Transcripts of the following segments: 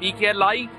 PKLI,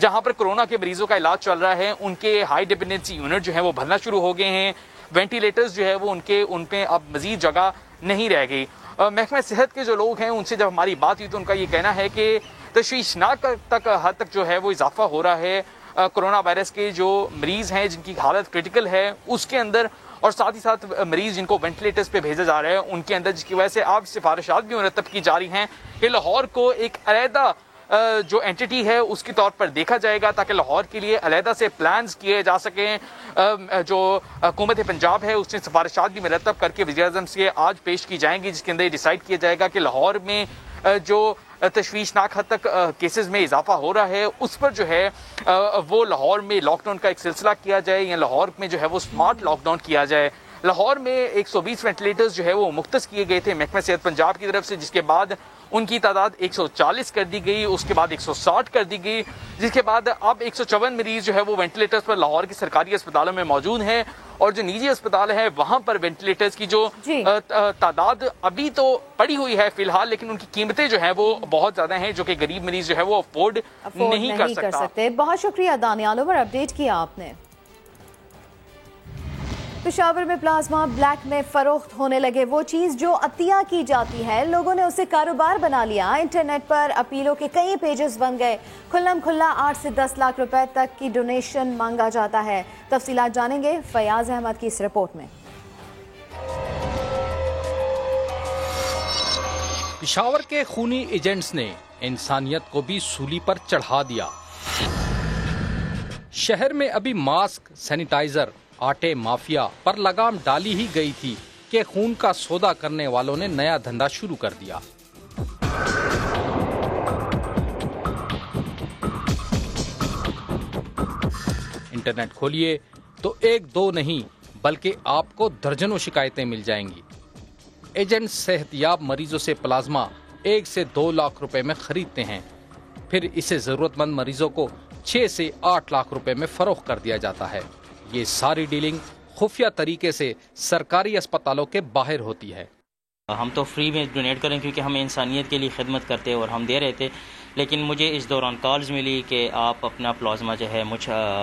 جہاں پر corona کے مریضوں کا علاج چل رہا ہے ان کے ہائی ڈپینڈنسی یونٹ جو ہیں وہ بھرنا شروع ہو گئے ہیں. وینٹیلیٹرز جو ہے وہ ان پہ اب مزید جگہ نہیں رہ گئی. محکمہ صحت کے جو لوگ ہیں ان سے جب ہماری بات ہوئی تو ان کا یہ کہنا ہے کہ تشویشناک حد تک جو ہے وہ اضافہ ہو رہا ہے کورونا وائرس کے جو مریض ہیں جن کی حالت کرٹیکل ہے اس کے اندر, اور ساتھ ہی ساتھ مریض جن کو وینٹیلیٹرز پہ بھیجا جا رہا ہے ان کے اندر, جس کی وجہ سے اب سفارشات بھی مرتب کی جا رہی ہیں کہ لاہور کو ایک علیحدہ جو اینٹی ہے اس کے طور پر دیکھا جائے گا تاکہ لاہور کے لیے علیحدہ سے پلانز کیے جا سکیں. جو حکومت پنجاب ہے اس نے سفارشات بھی مرتب کر کے وزیر اعظم سے آج پیش کی جائیں گی, جس کے اندر یہ ڈیسائیڈ کیا جائے گا کہ لاہور میں جو تشویشناک حد تک کیسز میں اضافہ ہو رہا ہے اس پر جو ہے وہ لاہور میں لاک ڈاؤن کا ایک سلسلہ کیا جائے یا لاہور میں جو ہے وہ اسمارٹ لاک ڈاؤن کیا جائے. لاہور میں 120 وینٹیلیٹرز جو ہے وہ مختص کیے گئے تھے محکمہ صحت پنجاب کی طرف سے, جس کے بعد ان کی تعداد 140 کر دی گئی, اس کے بعد 160 کر دی گئی, جس کے بعد اب 154 مریض جو ہے وہ وینٹیلیٹرز پر لاہور کے سرکاری اسپتالوں میں موجود ہیں, اور جو نجی اسپتال ہے وہاں پر وینٹیلیٹرز کی جو تعداد ابھی تو پڑی ہوئی ہے فی الحال, لیکن ان کی قیمتیں جو ہیں وہ بہت زیادہ ہیں جو کہ غریب مریض جو ہے وہ افورڈ نہیں کر سکتے. بہت شکریہ دانیال, اوور اپڈیٹ کیا آپ نے. پشاور میں پلازما بلیک میں فروخت ہونے لگے وہ چیز جو عطیہ کی جاتی ہے, لوگوں نے اسے کاروبار بنا لیا. انٹرنیٹ پر اپیلوں کے کئی پیجز بن گئے. کھلم کھلا 8 سے 10 لاکھ روپے تک کی ڈونیشن مانگا جاتا ہے. تفصیلات جانیں گے فیاض احمد کی اس رپورٹ میں. پشاور کے خونی ایجنٹس نے انسانیت کو بھی سولی پر چڑھا دیا. شہر میں ابھی ماسک, سینیٹائزر, آٹے مافیا پر لگام ڈالی ہی گئی تھی کہ خون کا سودا کرنے والوں نے نیا دھندا شروع کر دیا. انٹرنیٹ کھولیے تو 1-2 نہیں بلکہ آپ کو درجنوں شکایتیں مل جائیں گی. ایجنٹ صحت یاب مریضوں سے پلازما 1 سے 2 لاکھ روپے میں خریدتے ہیں, پھر اسے ضرورت مند مریضوں کو 6 سے 8 لاکھ روپے میں فروخت کر دیا جاتا ہے. یہ ساری ڈیلنگ خفیہ طریقے سے سرکاری اسپتالوں کے باہر ہوتی ہے. ہم تو فری میں ڈونیٹ کریں کیونکہ ہم انسانیت کے لیے خدمت کرتے اور ہم دے رہے تھے, لیکن مجھے اس دوران کالز ملی کہ آپ اپنا پلازما جو ہے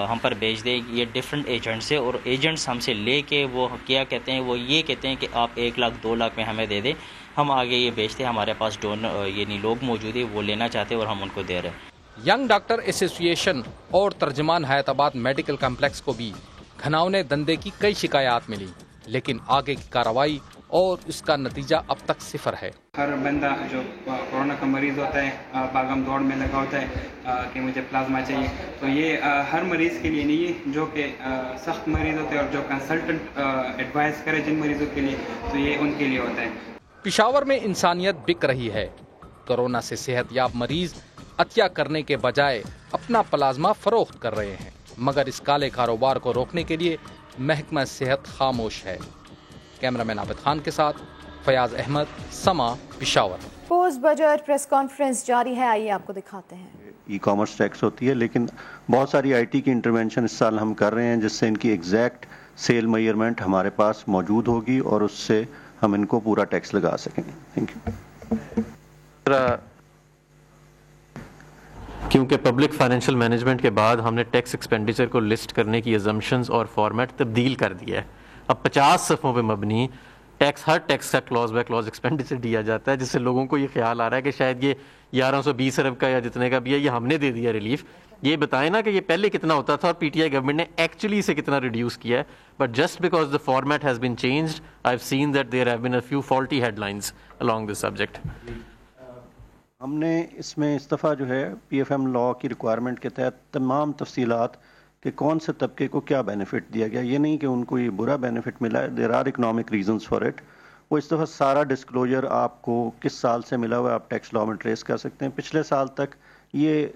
ہم پر بھیج دیں. یہ ڈفرینٹ ایجنٹس سے, اور ایجنٹس ہم سے لے کے وہ کیا کہتے ہیں, وہ یہ کہتے ہیں کہ آپ 1 لاکھ 2 لاکھ میں ہمیں دے دیں, ہم آگے یہ بیچتے ہیں. ہمارے پاس یعنی لوگ موجود ہیں وہ لینا چاہتے ہیں اور ہم ان کو دے رہے ہیں. ینگ ڈاکٹر ایسوسی ایشن اور ترجمان حیات آباد میڈیکل کمپلیکس کو بھی گھناؤنے دندے کی کئی شکایات ملی, لیکن آگے کی کارروائی اور اس کا نتیجہ اب تک 0 ہے. ہر بندہ جو کورونا کا مریض ہوتا ہے باغم دوڑ میں لگا ہوتا ہے کہ مجھے پلازما چاہیے, تو یہ ہر مریض کے لیے نہیں ہے. جو کہ سخت مریض ہوتے ہیں اور جو کنسلٹنٹ ایڈوائز کرے جن مریضوں کے لیے, تو یہ ان کے لیے ہوتا ہے. پشاور میں انسانیت بک رہی ہے. کورونا سے صحت یاب مریض عطیہ کرنے کے بجائے اپنا پلازما فروخت کر رہے ہیں, مگر اس کالے کاروبار کو روکنے کے لیے محکمہ صحت خاموش ہے. کیمرامین عابد خان کے ساتھ فیاض احمد, سما, Peshawar. Post budget press conference جاری ہے, آئیے آپ کو دکھاتے ہیں. ای کامرس ٹیکس ہوتی ہے, لیکن بہت ساری آئی ٹی کی انٹرونشن اس سال ہم کر رہے ہیں جس سے ان کی ایگزیکٹ سیل میئرمنٹ ہمارے پاس موجود ہوگی اور اس سے ہم ان کو پورا ٹیکس لگا سکیں گے. Thank you. کیونکہ پبلک فائنینشیل مینجمنٹ کے بعد ہم نے ٹیکس ایکسپینڈیچر کو لسٹ کرنے کی ازمپشنز اور فارمیٹ تبدیل کر دیا ہے. اب 50 صفحوں پہ مبنی ٹیکس, ہر ٹیکس کا کلوز بائی کلوز ایکسپینڈیچر دیا جاتا ہے, جس سے لوگوں کو یہ خیال آ رہا ہے کہ شاید یہ 1120 ارب کا یا جتنے کا بھی ہے یہ ہم نے دے دیا ریلیف. یہ بتائیں نا کہ یہ پہلے کتنا ہوتا تھا اور پی ٹی آئی گورنمنٹ نے ایکچولی اسے کتنا ریڈیوس کیا ہے. But just because the format has been changed, I have seen that there have been a few faulty headlines along this subject. ہم نے اس میں اس دفعہ جو ہے پی ایف ایم لا کی ریکوائرمنٹ کے تحت تمام تفصیلات کہ کون سے طبقے کو کیا بینیفٹ دیا گیا, یہ نہیں کہ ان کو یہ برا بینیفٹ ملا ہے, there are economic reasons for it. وہ اس دفعہ سارا ڈسکلوجر آپ کو کس سال سے ملا ہوا ہے آپ ٹیکس لا میں ٹریس کر سکتے ہیں. پچھلے سال تک یہ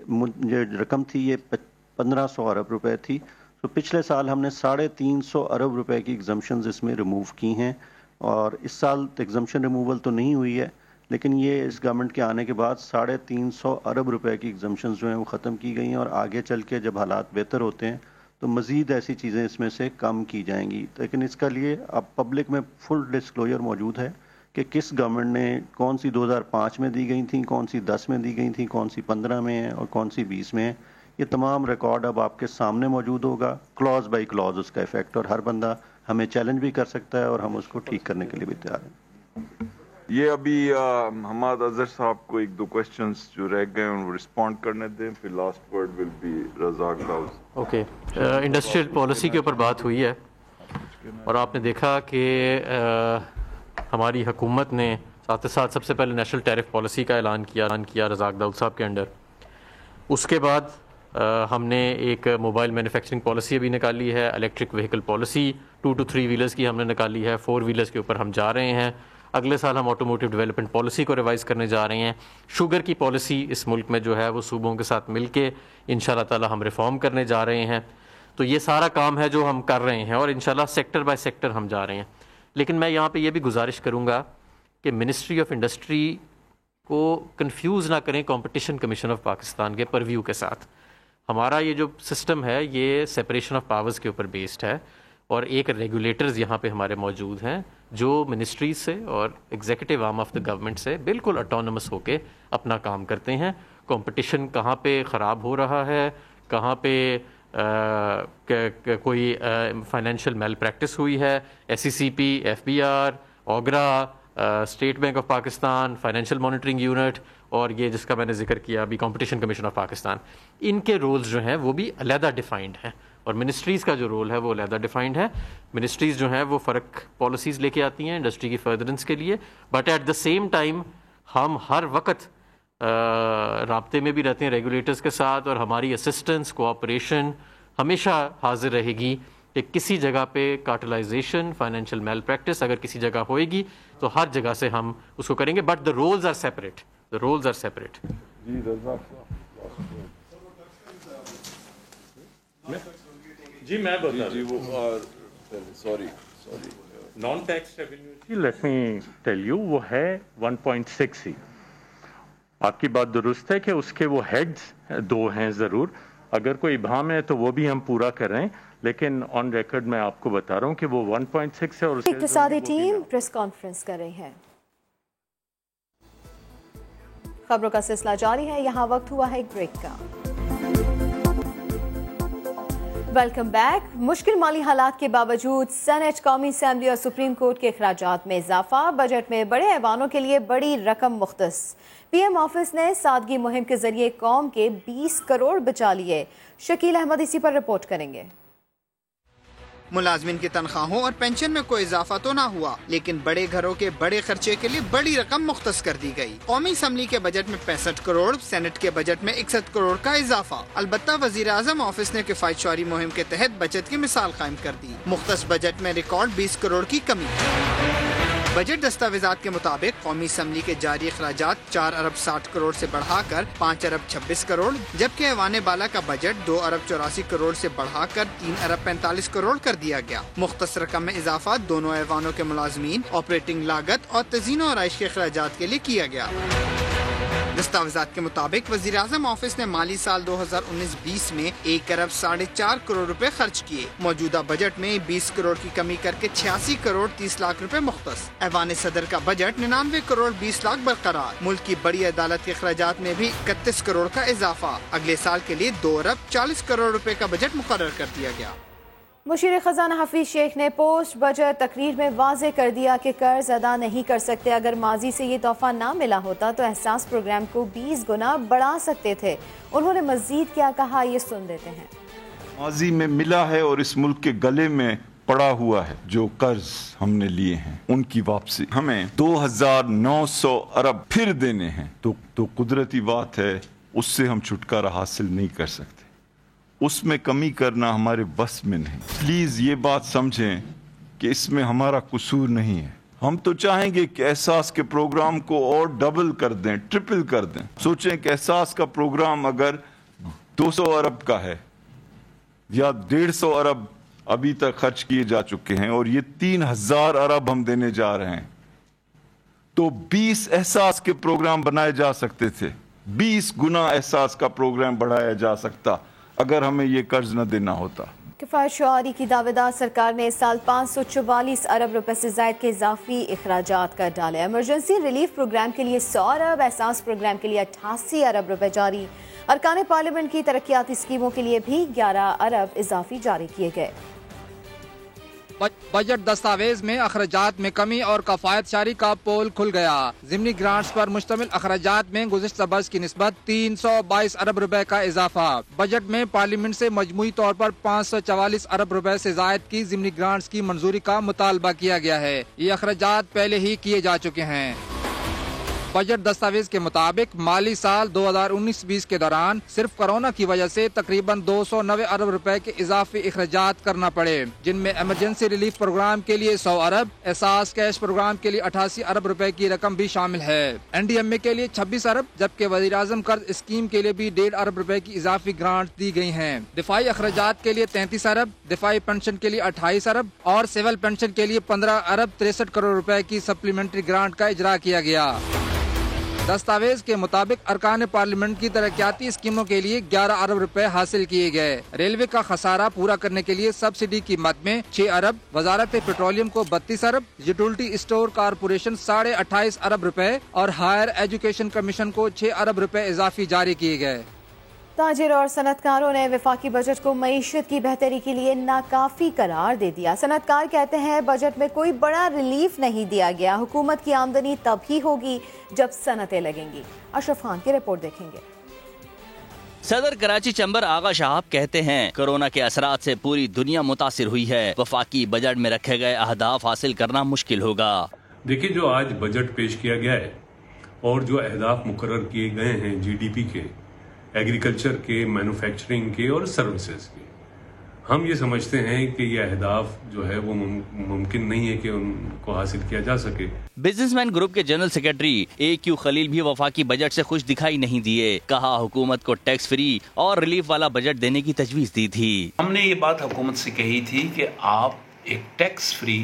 رقم تھی یہ 1500 ارب روپے تھی, تو پچھلے سال ہم نے 350 ارب روپے کی ایگزمپشنز اس میں ریموو کی ہیں, اور اس سال ایگزمپشن ریموول تو نہیں ہوئی ہے, لیکن یہ اس گورنمنٹ کے آنے کے بعد 350 ارب روپے کی ایگزمپشنز جو ہیں وہ ختم کی گئی ہیں, اور آگے چل کے جب حالات بہتر ہوتے ہیں تو مزید ایسی چیزیں اس میں سے کم کی جائیں گی. لیکن اس کا لیے اب پبلک میں فل ڈسکلوجر موجود ہے کہ کس گورنمنٹ نے کون سی 2005 میں دی گئی تھیں, کون سی 10 میں دی گئی تھیں, کون سی 15 میں ہے اور کون سی 20 میں ہے. یہ تمام ریکارڈ اب آپ کے سامنے موجود ہوگا، کلوز بائی کلوز اس کا افیکٹ، اور ہر بندہ ہمیں چیلنج بھی کر سکتا ہے اور ہم اس کو ٹھیک کرنے کے لیے بھی تیار ہیں۔ یہ ابھی حماد اظہر صاحب کو ایک دو کویسچنز جو رہ گئے ان کو رسپونڈ کرنے دیں، پھر last word will be Razzaq Dawood. Okay, industrial policy کے اوپر بات ہوئی ہے اور آپ نے دیکھا کہ ہماری حکومت نے ساتھ ساتھ سب سے پہلے نیشنل ٹیرف پالیسی کا اعلان کیا رزاق داؤد صاحب کے انڈر۔ اس کے بعد ہم نے ایک موبائل مینوفیکچرنگ پالیسی بھی نکالی ہے، electric vehicle policy 2 to 3 wheelers کی ہم نے نکالی ہے، 4 ویلرز کے اوپر ہم جا رہے ہیں۔ اگلے سال ہم آٹوموٹیو ڈیولپمنٹ پالیسی کو ریوائز کرنے جا رہے ہیں۔ شوگر کی پالیسی اس ملک میں جو ہے وہ صوبوں کے ساتھ مل کے انشاءاللہ تعالی ہم ریفارم کرنے جا رہے ہیں۔ تو یہ سارا کام ہے جو ہم کر رہے ہیں اور انشاءاللہ سیکٹر بائی سیکٹر ہم جا رہے ہیں۔ لیکن میں یہاں پہ یہ بھی گزارش کروں گا کہ منسٹری آف انڈسٹری کو کنفیوز نہ کریں کمپٹیشن کمیشن آف پاکستان کے پرویو کے ساتھ۔ ہمارا یہ جو سسٹم ہے یہ سیپریشن آف پاورز کے اوپر بیسڈ ہے اور ایک ریگولیٹرز یہاں پہ ہمارے موجود ہیں جو منسٹریز سے اور executive arm of the government سے بالکل اٹونومس ہو کے اپنا کام کرتے ہیں۔ کمپٹیشن کہاں پہ خراب ہو رہا ہے، کہاں پہ کوئی فائنینشیل میل پریکٹس ہوئی ہے، S C C P, F B R, OGRA, State Bank of Pakistan, financial monitoring unit اور یہ جس کا میں نے ذکر کیا ابھی کمپٹیشن کمیشن آف پاکستان، ان کے رولز جو ہیں وہ بھی علیحدہ ڈیفائنڈ ہیں اور منسٹریز کا جو رول ہے وہ علیحدہ ڈیفائنڈ ہے۔ منسٹریز جو ہیں وہ فرق پالیسیز لے کے آتی ہیں انڈسٹری کی فردرنس کے لیے، but at the same time ہم ہر وقت رابطے میں بھی رہتے ہیں ریگولیٹرز کے ساتھ اور ہماری اسسٹنس کوآپریشن ہمیشہ حاضر رہے گی کہ کسی جگہ پہ کارٹلائزیشن، فائنینشیل میل پریکٹس اگر کسی جگہ ہوئے گی تو ہر جگہ سے ہم اس کو کریں گے، but the rules are separate, the rules are separate. جی رزاق جی میں بتا جی وہ sorry non tax revenue, let me tell you, وہ ہے 1.6 ہی۔ آپ کی بات درست ہے کہ اس کے وہ ہیڈز 2 ہیں ضرور، اگر کوئی ابہام ہے تو وہ بھی ہم پورا کر رہے ہیں، لیکن آن ریکارڈ میں آپ کو بتا رہا ہوں کہ وہ 1.6 ہے۔ اور اقتصادی ٹیم پریس کانفرنس کر رہی ہے۔ خبروں کا سلسلہ جاری ہے، یہاں وقت ہوا ہے ایک بریک کا۔ Welcome back. مشکل مالی حالات کے باوجود سینٹ، قومی اسمبلی اور سپریم کورٹ کے اخراجات میں اضافہ، بجٹ میں بڑے ایوانوں کے لیے بڑی رقم مختص۔ پی ایم آفس نے سادگی مہم کے ذریعے قوم کے 20 کروڑ بچا لیے۔ شکیل احمد اسی پر رپورٹ کریں گے۔ ملازمین کی تنخواہوں اور پینشن میں کوئی اضافہ تو نہ ہوا، لیکن بڑے گھروں کے بڑے خرچے کے لیے بڑی رقم مختص کر دی گئی۔ قومی اسمبلی کے بجٹ میں 65 کروڑ، سینٹ کے بجٹ میں 61 کروڑ کا اضافہ۔ البتہ وزیر اعظم آفس نے کفایت شعاری مہم کے تحت بچت کی مثال قائم کر دی۔ مختص بجٹ میں ریکارڈ 20 کروڑ کی کمی۔ بجٹ دستاویزات کے مطابق قومی اسمبلی کے جاری اخراجات 4 ارب 60 کروڑ سے بڑھا کر 5 ارب 26 کروڑ، جبکہ ایوان بالا کا بجٹ 2 ارب 84 کروڑ سے بڑھا کر 3 ارب 45 کروڑ کر دیا گیا۔ مختص رقم میں اضافہ دونوں ایوانوں کے ملازمین، آپریٹنگ لاگت اور تزئین و آرائش کے اخراجات کے لیے کیا گیا۔ دستاویزات کے مطابق وزیر اعظم آفس نے مالی سال 2019-20 میں 1 ارب 4.5 کروڑ روپے خرچ کیے۔ موجودہ بجٹ میں 20 کروڑ کی کمی کر کے 86 کروڑ 30 لاکھ روپے مختص۔ ایوان صدر کا بجٹ 99 کروڑ 20 لاکھ برقرار۔ ملک کی بڑی عدالت کے اخراجات میں بھی 31 کروڑ کا اضافہ۔ اگلے سال کے لیے 2 ارب 40 کروڑ روپے کا بجٹ مقرر کر دیا گیا۔ مشیر خزانہ حفیظ شیخ نے پوسٹ بجٹ تقریر میں واضح کر دیا کہ قرض ادا نہیں کر سکتے۔ اگر ماضی سے یہ تحفہ نہ ملا ہوتا تو احساس پروگرام کو 20 گنا بڑھا سکتے تھے۔ انہوں نے مزید کیا کہا، یہ سن لیتے ہیں۔ ماضی میں ملا ہے اور اس ملک کے گلے میں پڑا ہوا ہے، جو قرض ہم نے لیے ہیں ان کی واپسی ہمیں 2900 ارب پھر دینے ہیں، تو قدرتی بات ہے، اس سے ہم چھٹکارا حاصل نہیں کر سکتے۔ اس میں کمی کرنا ہمارے بس میں نہیں۔ پلیز یہ بات سمجھیں کہ اس میں ہمارا قصور نہیں ہے۔ ہم تو چاہیں گے کہ احساس کے پروگرام کو اور ڈبل کر دیں، ٹرپل کر دیں۔ سوچیں کہ احساس کا پروگرام اگر 200 ارب کا ہے یا 150 ارب ابھی تک خرچ کیے جا چکے ہیں اور یہ 3000 ارب ہم دینے جا رہے ہیں، تو 20 احساس کے پروگرام بنائے جا سکتے تھے۔ 20 گنا احساس کا پروگرام بڑھایا جا سکتا اگر ہمیں یہ قرض نہ دینا ہوتا۔ کفایت شعاری کی دعوے دار سرکار نے اس سال 544 ارب روپے سے زائد کے اضافی اخراجات کر ڈالے۔ ایمرجنسی ریلیف پروگرام کے لیے 100 ارب، احساس پروگرام کے لیے 88 ارب روپے جاری۔ ارکان پارلیمنٹ کی ترقیاتی اسکیموں کے لیے بھی 11 ارب اضافی جاری کیے گئے۔ بجٹ دستاویز میں اخراجات میں کمی اور کفایت شاری کا پول کھل گیا۔ ضمنی گرانٹس پر مشتمل اخراجات میں گزشتہ برس کی نسبت 322 ارب روپے کا اضافہ۔ بجٹ میں پارلیمنٹ سے مجموعی طور پر 544 ارب روپے سے زائد کی ضمنی گرانٹس کی منظوری کا مطالبہ کیا گیا ہے۔ یہ اخراجات پہلے ہی کیے جا چکے ہیں۔ بجٹ دستاویز کے مطابق مالی سال 2019-20 کے دوران صرف کورونا کی وجہ سے تقریباً 290 ارب روپے کے اضافی اخراجات کرنا پڑے، جن میں ایمرجنسی ریلیف پروگرام کے لیے 100 ارب، احساس کیش پروگرام کے لیے 88 ارب روپے کی رقم بھی شامل ہے۔ NDMA کے لیے 26 ارب جبکہ وزیر اعظم قرض اسکیم کے لیے بھی 1.5 ارب روپے کی اضافی گرانٹ دی گئی ہیں۔ دفاعی اخراجات کے لیے 33 ارب، دفاعی پنشن کے لیے 28 ارب اور سول پنشن کے لیے 15 ارب 63 کروڑ روپے کی سپلیمنٹری گرانٹ کا اجرا کیا گیا۔ دستاویز کے مطابق ارکان پارلیمنٹ کی ترقیاتی اسکیموں کے لیے 11 ارب روپے حاصل کیے گئے۔ ریلوے کا خسارہ پورا کرنے کے لیے سبسڈی کی مد میں 6 ارب، وزارت پیٹرولیم کو 32 ارب، یوٹیلٹی اسٹور کارپوریشن 28.5 ارب روپے اور ہائر ایجوکیشن کمیشن کو 6 ارب روپے اضافی جاری کیے گئے۔ تاجر اور صنعت کاروں نے وفاقی بجٹ کو معیشت کی بہتری کے لیے ناکافی قرار دے دیا۔ صنعت کار کہتے ہیں بجٹ میں کوئی بڑا ریلیف نہیں دیا گیا، حکومت کی آمدنی تب ہی ہوگی جب صنعتیں لگیں گی۔ اشرف خان کی رپورٹ دیکھیں گے۔ صدر کراچی چیمبر آغا شہاب کہتے ہیں کورونا کے اثرات سے پوری دنیا متاثر ہوئی ہے، وفاقی بجٹ میں رکھے گئے اہداف حاصل کرنا مشکل ہوگا۔ دیکھیں جو آج بجٹ پیش کیا گیا ہے اور جو اہداف مقرر کیے گئے ہیں GDP کے، ایگریکلچر کے، مینوفیکچرنگ کے اور سروسز کے، ہم یہ سمجھتے ہیں کہ یہ اہداف جو ہے وہ ممکن نہیں ہے کہ ان کو حاصل کیا جا سکے۔ بزنس مین گروپ کے جنرل سیکرٹری AQ خلیل بھی وفاقی بجٹ سے خوش دکھائی نہیں دیے، کہا حکومت کو ٹیکس فری اور ریلیف والا بجٹ دینے کی تجویز دی تھی۔ ہم نے یہ بات حکومت سے کہی تھی کہ آپ ایک tax free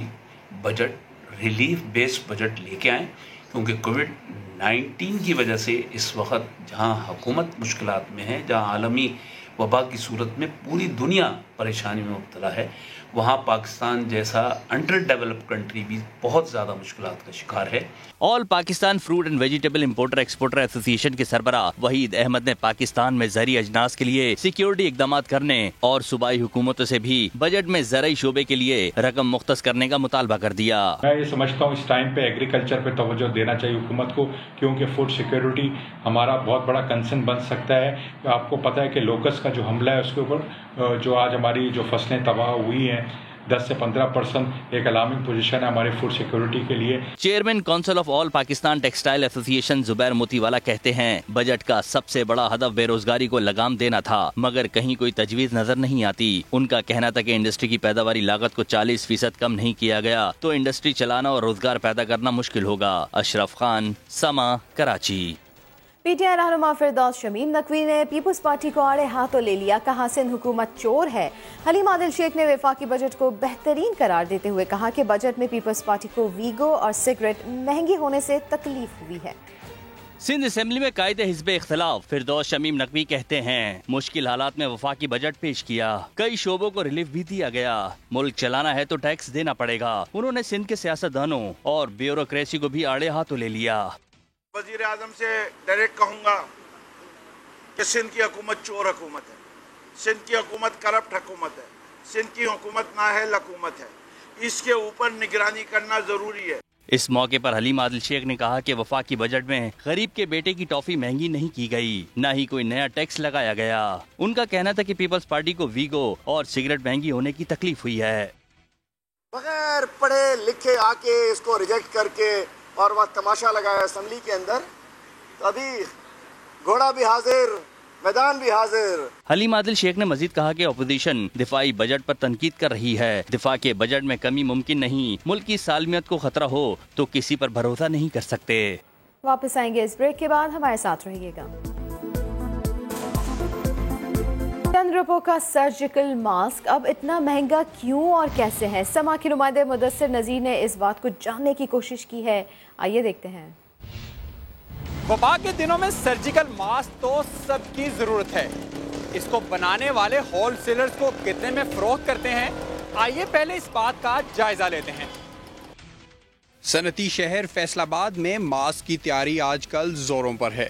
budget, relief based budget لے کے آئیں، کیونکہ کووڈ-19 کی وجہ سے اس وقت جہاں حکومت مشکلات میں ہے، جہاں عالمی وبا کی صورت میں پوری دنیا پریشانی میں مبتلا ہے، وہاں پاکستان جیسا انڈر ڈیولپ کنٹری بھی بہت زیادہ مشکلات کا شکار ہے۔ All Pakistan fruit and vegetable importer exporter association کے سربراہ وحید احمد نے پاکستان میں زرعی اجناس کے لیے سیکیورٹی اقدامات کرنے اور صوبائی حکومتوں سے بھی بجٹ میں زرعی شعبے کے لیے رقم مختص کرنے کا مطالبہ کر دیا۔ میں یہ سمجھتا ہوں اس ٹائم پہ ایگریکلچر پہ توجہ دینا چاہیے حکومت کو، کیونکہ فوڈ سیکیورٹی ہمارا بہت بڑا کنسرن بن سکتا ہے۔ آپ کو پتہ ہے کہ لوکس کا جو حملہ ہے اس کے اوپر جو آج ہماری جو فصلیں تباہ ہوئی ہیں 10 سے 15% ایک الارمنگ پوزیشن ہے ہماری فوڈ سیکیورٹی کے لیے۔ Chairman council of all Pakistan textile ایسوسی ایشن زبیر موتی والا کہتے ہیں بجٹ کا سب سے بڑا ہدف بے روزگاری کو لگام دینا تھا، مگر کہیں کوئی تجویز نظر نہیں آتی۔ ان کا کہنا تھا کہ انڈسٹری کی پیداواری لاگت کو 40% کم نہیں کیا گیا تو انڈسٹری چلانا اور روزگار پیدا کرنا مشکل ہوگا۔ اشرف خان، سما، کراچی۔ PTI رہنما فردوس شمیم نقوی نے پیپلز پارٹی کو آڑے ہاتھوں لے لیا، کہا سندھ حکومت چور ہے۔ حلیم عادل شیخ نے وفاقی بجٹ کو بہترین قرار دیتے ہوئے کہا کہ بجٹ میں پیپلز پارٹی کو ویگو اور سگریٹ مہنگی ہونے سے تکلیف ہوئی ہے۔ سندھ اسمبلی میں قائد حزب اختلاف فردوس شمیم نقوی کہتے ہیں مشکل حالات میں وفاقی بجٹ پیش کیا، کئی شعبوں کو ریلیف بھی دیا گیا، ملک چلانا ہے تو ٹیکس دینا پڑے گا۔ انہوں نے سندھ کے سیاستدانوں اور بیوروکریسی کو بھی آڑے ہاتھوں لے لیا۔ وزیر اعظم سے ڈائریکٹ کہوں گا کہ سندھ کی حکومت چور حکومت ہے، سندھ کی حکومت کرپٹ حکومت ہے، سندھ کی حکومت نااہل حکومت ہے، اس کے اوپر نگرانی کرنا ضروری ہے۔ اس موقع پر حلیم عادل شیخ نے کہا کہ وفاقی بجٹ میں غریب کے بیٹے کی ٹافی مہنگی نہیں کی گئی، نہ ہی کوئی نیا ٹیکس لگایا گیا۔ ان کا کہنا تھا کہ پیپلز پارٹی کو ویگو اور سگریٹ مہنگی ہونے کی تکلیف ہوئی ہے۔ بغیر پڑھے لکھے آ کے اس کو ریجیکٹ کر کے اور وہ تماشا لگایا اسمبلی کے اندر، تو ابھی گھوڑا بھی حاضر، میدان بھی حاضر۔ حلیم عادل شیخ نے مزید کہا کہ اپوزیشن دفاعی بجٹ پر تنقید کر رہی ہے، دفاع کے بجٹ میں کمی ممکن نہیں، ملک کی سالمیت کو خطرہ ہو تو کسی پر بھروسہ نہیں کر سکتے۔ واپس آئیں گے اس بریک کے بعد، ہمارے ساتھ رہیے گا۔ چند روپوں کا سرجیکل ماسک اب اتنا مہنگا کیوں اور کیسے ہے؟ سما کے نمائندے مدثر نذیر نے اس بات کو جاننے کی کوشش کی ہے، آئیے دیکھتے ہیں۔ وبا کے دنوں میں سرجیکل ماسک تو سب کی ضرورت ہے، اس کو بنانے والے ہول سیلرز کو کتنے میں فروخت کرتے ہیں، آئیے پہلے اس بات کا جائزہ لیتے ہیں۔ صنعتی شہر فیصل آباد میں ماسک کی تیاری آج کل زوروں پر ہے۔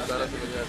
1250।